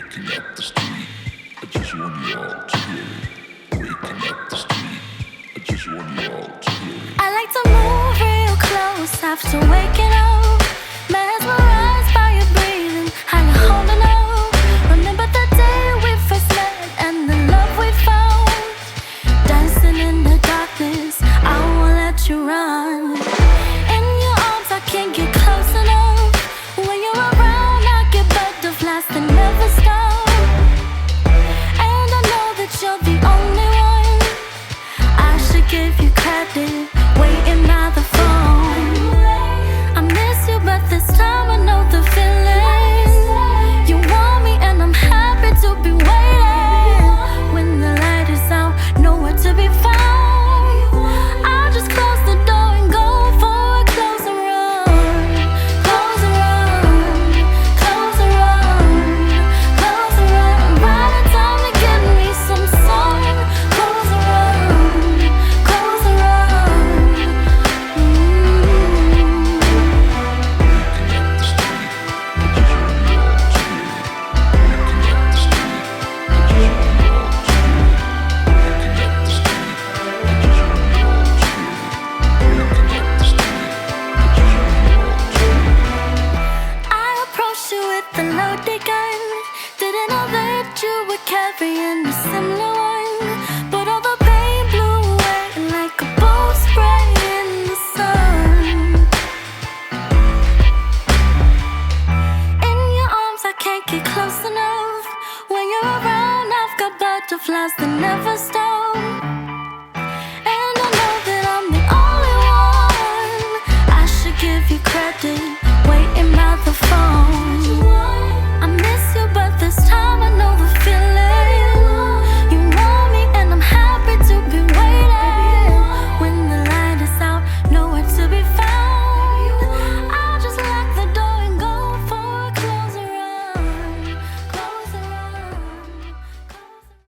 Waking up the street, I just want you all to hear it. Waking up the street, I just want you all to hear it. I like to move real close after waking up, mesmerized by your breathing, how you're holding up. Remember the day we first met and the love we found, dancing in the darkness, I won't let you run. In your arms I can't get close enough, when you're around I get butterflies that never stop. And I know that you're the only one, I should give you credit, waiting by the phone. I miss you but this time I know the feeling. You want me and I'm happy to be waiting. When the light is out, nowhere to be found, I'll just close the door and go for a close and run. Close and run, close and run, close and run. By the time to get me some sun. Close and run, close and run. I approached you with the loaded gun, didn't know that you were carrying a similar one. But all the pain blew away like a bolt spray in the sun. In your arms I can't get close enough, when you're around I've got butterflies that never stop. And I know that I'm the only one, I should give you credit,